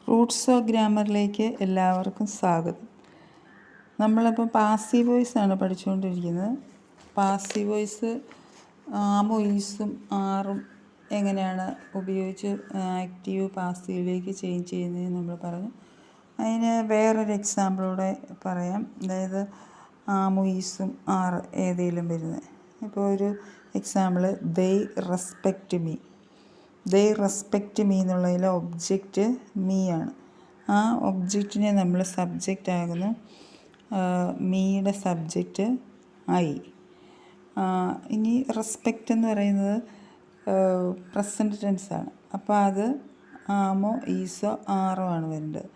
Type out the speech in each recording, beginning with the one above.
Roots of ഗ്രാമറിലേക്ക് എല്ലാവർക്കും സ്വാഗതം. നമ്മളിപ്പോൾ പാസീവ് വോയിസ് ആണ് പഠിച്ചുകൊണ്ടിരിക്കുന്നത്. പാസീവ് വോയിസ് ആമും ഈസും ആറും എങ്ങനെയാണ് ഉപയോഗിച്ച് ആക്റ്റീവ് പാസീവിലേക്ക് ചേഞ്ച് ചെയ്യുന്നതെന്ന് നമ്മൾ പറഞ്ഞു. അതിന് വേറൊരു എക്സാമ്പിളൂടെ പറയാം. അതായത് ആമും ഈസും ആറ് ഏതെങ്കിലും വരുന്നത്. ഇപ്പോൾ ഒരു എക്സാമ്പിൾ, ദേ റെസ്പെക്റ്റ് മീ. ദേ റെസ്പെക്റ്റ് മീ എന്നുള്ളതിൽ ഒബ്ജക്റ്റ് മീ ആണ്. ആ ഒബ്ജക്റ്റിനെ നമ്മൾ സബ്ജക്റ്റ് ആകുന്നു. മീയുടെ സബ്ജക്റ്റ് ഐ. ഇനി റെസ്പെക്റ്റ് എന്ന് പറയുന്നത് പ്രസൻറ്റ് ടെൻസാണ്. അപ്പോൾ അത് ആമോ ഈസോ ആറോ ആണ് വരേണ്ടത്.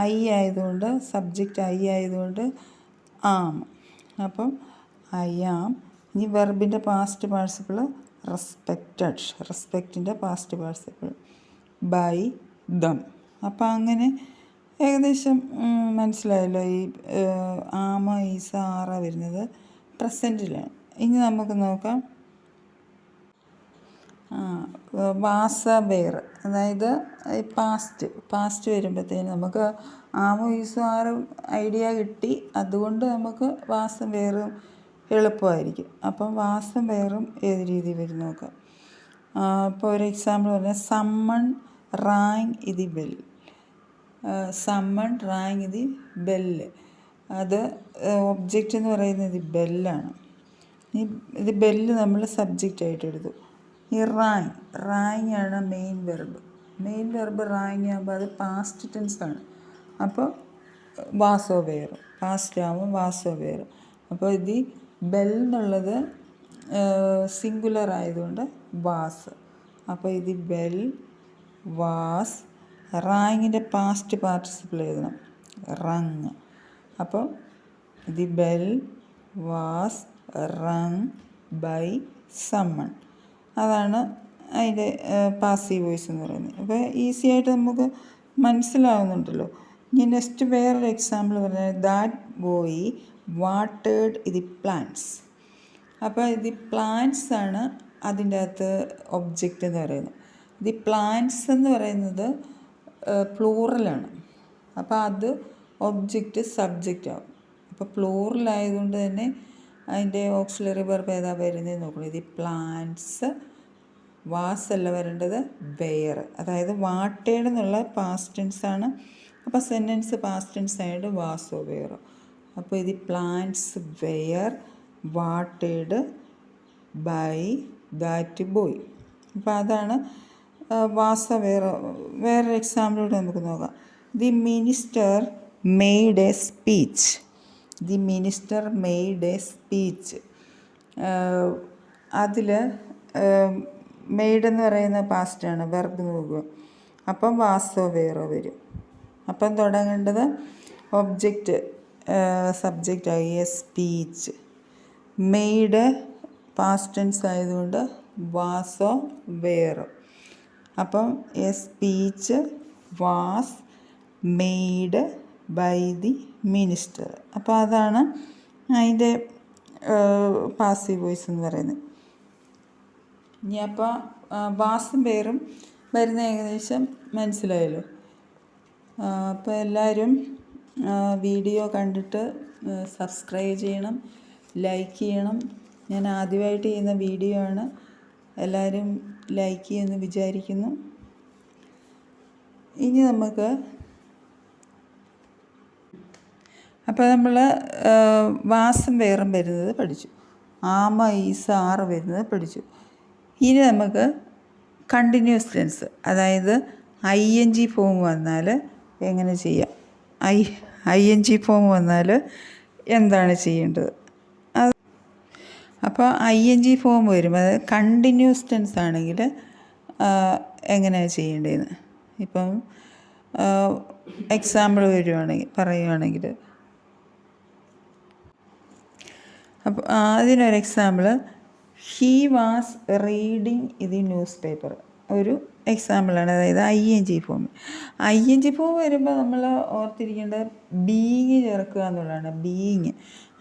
ഐ ആയതുകൊണ്ട്, സബ്ജക്റ്റ് ഐ ആയതുകൊണ്ട് ആം. അപ്പം ഐ ആം. ഇനി വെർബിൻ്റെ പാസ്റ്റ് പാർട്ടിസിപ്പിൾ റെസ്പെക്റ്റഡ്. റെസ്പെക്റ്റിൻ്റെ പാസ്റ്റ് പാർട്ടിസിപ്പിൾ ബൈ ദം. അപ്പം അങ്ങനെ ഏകദേശം മനസ്സിലായല്ലോ. ഈ ആമ ഈസ ആറ വരുന്നത് പ്രസൻറ്റിലാണ്. ഇനി നമുക്ക് നോക്കാം വാസ വേർ. അതായത് പാസ്റ്റ് വരുമ്പോഴത്തേന് നമുക്ക് ആമോ ഈസോ ആറും ഐഡിയ കിട്ടി. അതുകൊണ്ട് നമുക്ക് വാസം വേറും എളുപ്പമായിരിക്കും. അപ്പം വാസം വേറും ഏത് രീതിയിൽ വരും നോക്കാം. ഇപ്പോൾ ഒരു എക്സാമ്പിൾ പറഞ്ഞാൽ സമ്മൺ റാങ് ഇതി ബെൽ. സമ്മൺ റാങ് ഇതി ബെല്ല്. അത് ഒബ്ജക്റ്റ് എന്ന് പറയുന്നത് ബെല്ലാണ്. ഇത് ബെല്ല് നമ്മൾ സബ്ജക്റ്റായിട്ട് എടുത്തു. ഈ റാങ് ആണ് മെയിൻ വെർബ് റാങ് ആകുമ്പോൾ അത് പാസ്റ്റ് ടെൻസാണ്. അപ്പോൾ വാസോ വേറും പാസ്റ്റ് ആകുമ്പോൾ വാസോ വേറും. അപ്പോൾ ഇത് ബെൽ എന്നുള്ളത് സിംഗുലർ ആയതുകൊണ്ട് വാസ്. അപ്പോൾ ഇത് ബെൽ വാസ്. റാങ്ങിൻ്റെ പാസ്റ്റ് പാർട്ടിസിപ്പിൾ എഴുതണം, റങ്. അപ്പോൾ ഇത് bell was rung by someone. അതാണ് അതിൻ്റെ പാസീവ് വോയിസ് എന്ന് പറയുന്നത്. അപ്പോൾ ഈസി ആയിട്ട് നമുക്ക് മനസ്സിലാവുന്നുണ്ടല്ലോ. ഇനി നെക്സ്റ്റ് വേറൊരു എക്സാമ്പിൾ പറഞ്ഞാൽ ദാറ്റ് ബോയ് വാട്ടേഡ് ഇത് പ്ലാന്റ്സ്. അപ്പോൾ ഇത് പ്ലാന്റ്സ് ആണ് അതിൻ്റെ അകത്ത് ഒബ്ജക്റ്റ് എന്ന് പറയുന്നത്. ഇത് പ്ലാന്റ്സ് എന്ന് പറയുന്നത് പ്ലൂറലാണ്. അപ്പോൾ അത് ഒബ്ജക്റ്റ് സബ്ജക്റ്റ് ആവും. അപ്പോൾ പ്ലൂറൽ ആയതുകൊണ്ട് തന്നെ അതിൻ്റെ ഓക്സിലറി വെർബ് ഏതാ വരുന്നത് നോക്കണം. ഇത് പ്ലാന്റ്സ്. വാസ് അല്ല വരേണ്ടത്, വെയർ. അതായത് വാട്ടേഡ് എന്നുള്ള പാസ്റ്റ് ടെൻസ് ആണ്. അപ്പോൾ സെൻറ്റൻസ് പാസ്റ്റ് ടെൻസ് ആയിട്ട് വാസോ വെയറോ. അപ്പോൾ ഇത് പ്ലാന്റ്സ് വെയർ വാട്ടേഡ് ബൈ ദാറ്റ് ബോയ്. അപ്പോൾ അതാണ് വാസ വേറെ. വേറൊരു എക്സാമ്പിളൂടെ നമുക്ക് നോക്കാം. The minister made a speech. The minister made a speech. അതിൽ മെയ്ഡ് എന്ന് പറയുന്ന പാസ്റ്റാണ്, വെർബ് നോക്കുക. അപ്പം വാസോ വേറോ വരും. അപ്പം തുടങ്ങേണ്ടത് ഒബ്ജക്റ്റ് സബ്ജക്റ്റായി a speech. Made past tense ആയതുകൊണ്ട് വാസോ വേറോ. അപ്പം a speech was made by the minister. അപ്പോൾ അതാണ് അതിൻ്റെ പാസീവ് വോയിസ് എന്ന് പറയുന്നത്. ഇനി അപ്പോൾ വാസും വേറും വരുന്ന ഏകദേശം മനസ്സിലായല്ലോ. അപ്പോൾ എല്ലാവരും വീഡിയോ കണ്ടിട്ട് സബ്സ്ക്രൈബ് ചെയ്യണം, ലൈക്ക് ചെയ്യണം. ഞാൻ ആദ്യമായിട്ട് ചെയ്യുന്ന വീഡിയോ ആണ്. എല്ലാവരും ലൈക്ക് ചെയ്യുമെന്ന് വിചാരിക്കുന്നു. ഇനി നമുക്ക് അപ്പോൾ നമ്മൾ വാസം വേറും വരുന്നത് പഠിച്ചു. ആമ ഈസ ആറ് വരുന്നത് പഠിച്ചു. ഇനി നമുക്ക് കണ്ടിന്യൂസ് ടെൻസ്, അതായത് ING ഫോം വന്നാൽ എങ്ങനെ ചെയ്യാം, ING ഫോം വന്നാൽ എന്താണ് ചെയ്യേണ്ടത്. അപ്പോൾ ING ഫോം വരും. അതായത് കണ്ടിന്യൂസ് ടെൻസ് ആണെങ്കിൽ എങ്ങനെയാണ് ചെയ്യേണ്ടതെന്ന് ഇപ്പം എക്സാമ്പിൾ പറയുകയാണെങ്കിൽ, അപ്പോൾ അതിനൊരു എക്സാമ്പിൾ, ഹീ വാസ് റീഡിങ് ഇത് ന്യൂസ് പേപ്പർ. ഒരു എക്സാമ്പിളാണ്. അതായത് ING ഫോം. ING ഫോം വരുമ്പോൾ നമ്മൾ ഓർത്തിരിക്കേണ്ടത് ബീയിങ് ചേർക്കുക എന്നുള്ളതാണ്. ബീയിങ്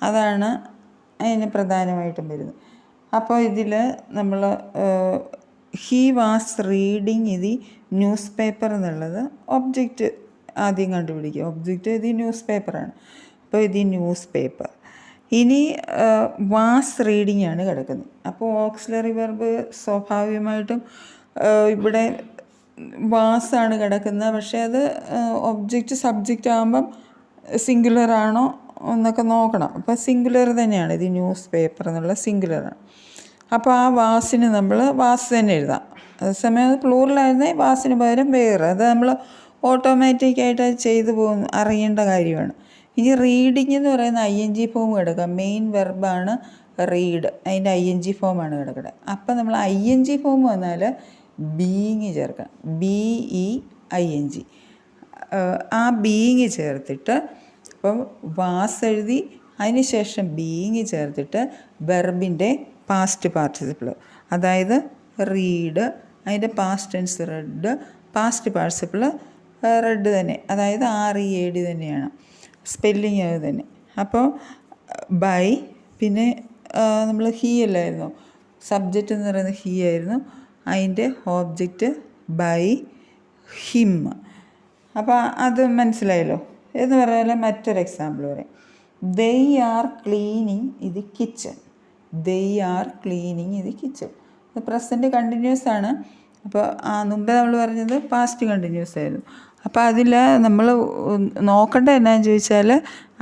അതാണ് അതിന് പ്രധാനമായിട്ടും വരുന്നത്. അപ്പോൾ ഇതിൽ നമ്മൾ ഹീ വാസ് റീഡിങ് ഇത് ന്യൂസ് പേപ്പർ എന്നുള്ളത് ഒബ്ജക്റ്റ് ആദ്യം കണ്ടുപിടിക്കുക. ഒബ്ജക്റ്റ് ഇത് ന്യൂസ് പേപ്പറാണ്. അപ്പോൾ ഇത് ന്യൂസ് പേപ്പർ. ഇനി വാസ് റീഡിംഗ് ആണ് കിടക്കുന്നത്. അപ്പോൾ ഓക്സിലറി വെർബ് സ്വാഭാവികമായിട്ടും ഇവിടെ വാസാണ് കിടക്കുന്നത്. പക്ഷേ അത് ഒബ്ജക്റ്റ് സബ്ജക്റ്റ് ആകുമ്പം സിംഗുലർ ആണോ എന്നൊക്കെ നോക്കണം. അപ്പോൾ സിംഗുലർ തന്നെയാണ്, ഇത് ന്യൂസ് പേപ്പർ എന്നുള്ള സിംഗുലറാണ്. അപ്പോൾ ആ വാസിന് നമ്മൾ വാസ് തന്നെ എഴുതാം. അതേസമയം അത് പ്ലൂറലായിരുന്നേ വാസിന് പകരം വേറെ. അത് നമ്മൾ ഓട്ടോമാറ്റിക്കായിട്ട് ചെയ്തു പോകുന്നു, അറിയേണ്ട കാര്യമാണ്. ഇനി റീഡിങ് എന്ന് പറയുന്ന ING ഫോം കിടക്കുക. മെയിൻ വെർബാണ് റീഡ്, അതിൻ്റെ ING ഫോമാണ് കിടക്കുന്നത്. അപ്പം നമ്മൾ ING ഫോം വന്നാൽ ബീയിങ് ചേർക്കണം. BEING. ആ ബീയിങ് ചേർത്തിട്ട് അപ്പം വാസ് എഴുതി, അതിന് ശേഷം ബീയിങ് ചേർത്തിട്ട് വെർബിൻ്റെ പാസ്റ്റ് പാർട്ടിസിപ്പിൾ, അതായത് റീഡ്, അതിൻ്റെ past tense read, past participle read തന്നെ, അതായത് READ തന്നെയാണ്, സ്പെല്ലിങ് അത് തന്നെ. അപ്പോൾ ബൈ, പിന്നെ നമ്മൾ ഹീ അല്ലായിരുന്നു, സബ്ജക്റ്റ് എന്ന് പറയുന്നത് ഹീ ആയിരുന്നു, അതിൻ്റെ ഓബ്ജക്റ്റ് ബൈ ഹിം. അപ്പോൾ അത് മനസ്സിലായല്ലോ. എന്ന് പറഞ്ഞാൽ മറ്റൊരു എക്സാമ്പിൾ പറയാം. ദേ ആർ ക്ലീനിങ് ഇത് കിച്ചൺ. ദേ ആർ ക്ലീനിങ് ഇത് കിച്ചൺ. ഇത് പ്രസൻറ്റ് കണ്ടിന്യൂസ് ആണ്. അപ്പോൾ മുമ്പേ നമ്മൾ പറഞ്ഞത് പാസ്റ്റ് കണ്ടിന്യൂസ് ആയിരുന്നു. അപ്പോൾ അതിൽ നമ്മൾ നോക്കേണ്ടത് എന്നാന്ന് ചോദിച്ചാൽ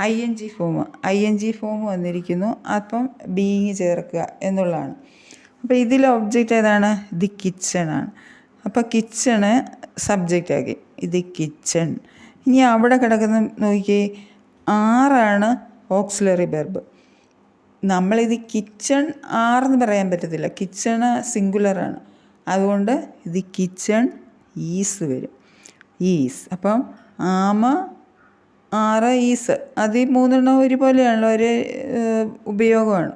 ING ഫോം വന്നിരിക്കുന്നു. അപ്പം ബീയിങ് ചേർക്കുക എന്നുള്ളതാണ്. അപ്പോൾ ഇതിലെ ഒബ്ജക്റ്റ് ഏതാണ്? ദി കിച്ചൺ ആണ്. അപ്പോൾ കിച്ചണ് സബ്ജക്റ്റ് ആക്കി, ഇത് കിച്ചൺ. ഇനി അവിടെ കിടക്കുന്ന നോക്കിയേ, ആറാണ് ഓക്സിലറി വെർബ്. നമ്മളിത് കിച്ചൺ ആറെന്ന് പറയാൻ പറ്റത്തില്ല, കിച്ചണ് സിംഗുലറാണ്. അതുകൊണ്ട് ഇത് കിച്ചൺ ഈസ് വരും, ഈസ്. അപ്പം ആമ, ആറ്, ഈസ്, അത് ഈ മൂന്നെണ്ണം ഒരുപോലെയാണല്ലോ, ഒരേ ഉപയോഗമാണ്.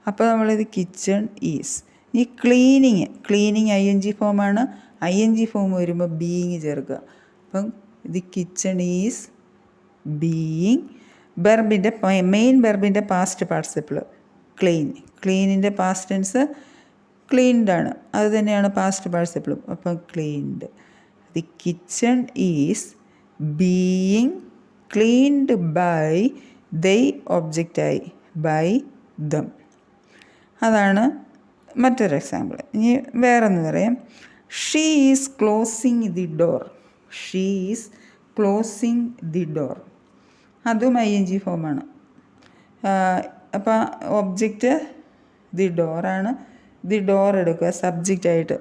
അപ്പോൾ നമ്മളിത് കിച്ചൺ ഈസ്. ഈ ക്ലീനിങ് ING ഫോമാണ്. ING ഫോം വരുമ്പോൾ ബീയിങ് ചേർക്കുക. അപ്പം ഇത് കിച്ചൺ ഈസ് ബീയിങ്. വെർബിൻ്റെ മെയിൻ വെർബിൻ്റെ പാസ്റ്റ് പാർട്ടിസിപ്പിൾ ക്ലീൻ. ക്ലീനിൻ്റെ പാസ്റ്റ് ടെൻസ് ക്ലീൻഡ് ആണ്, അത് തന്നെയാണ് പാസ്റ്റ് പാർട്ടിസിപ്പിളും. അപ്പം cleaned. The kitchen is being cleaned by the, ഒബ്ജക്റ്റായി ബൈ ദം. അതാണ് മറ്റൊരു എക്സാമ്പിൾ. ഇനി വേറൊന്ന് പറയാം. She is closing the door. She is closing the door. അതും ING ഫോമാണ്. അപ്പോൾ ഒബ്ജക്റ്റ് ദി ഡോറാണ്. ദി ഡോർ എടുക്കുക സബ്ജക്റ്റായിട്ട്.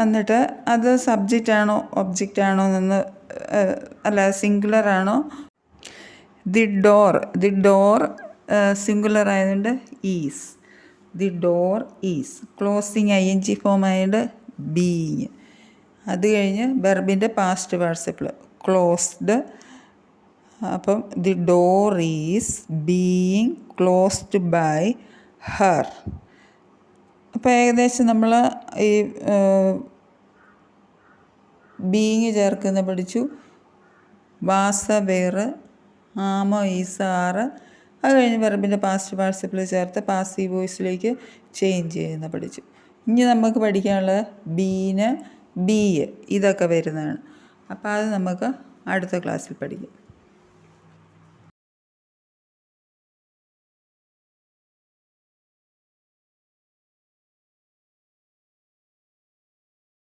എന്നിട്ട് അത് സബ്ജക്റ്റ് ആണോ ഒബ്ജക്റ്റ് ആണോ എന്ന്, അല്ല സിംഗുലർ ആണോ. ദി ഡോർ സിംഗുലർ ആയതുകൊണ്ട് is. The door is. Closing ING form ആയതുകൊണ്ട് ബീയിങ്. അത് കഴിഞ്ഞ് വെർബിൻ്റെ പാസ്റ്റ് പാർട്ടിസിപ്പിൾ ക്ലോസ്ഡ്. അപ്പം the door is being closed by her. അപ്പോൾ ഏകദേശം നമ്മൾ ഈ ബീയിങ് ചേർക്കുന്ന പഠിച്ചു. വാസ വേറ്, ആമ ഈസ് ആറ്. അത് കഴിഞ്ഞ് വെർബിൻ്റെ പാസ്റ്റ് പാർട്ടിസിപ്പിൾ ചേർത്ത് പാസീവ് വോയിസിലേക്ക് ചേഞ്ച് ചെയ്യുന്ന പഠിച്ചു. ഇനി നമുക്ക് പഠിക്കാനുള്ളത് ബീന്, ബി, ഇതൊക്കെ വരുന്നതാണ്. അപ്പോൾ അത് നമുക്ക് അടുത്ത ക്ലാസ്സിൽ പഠിക്കാം.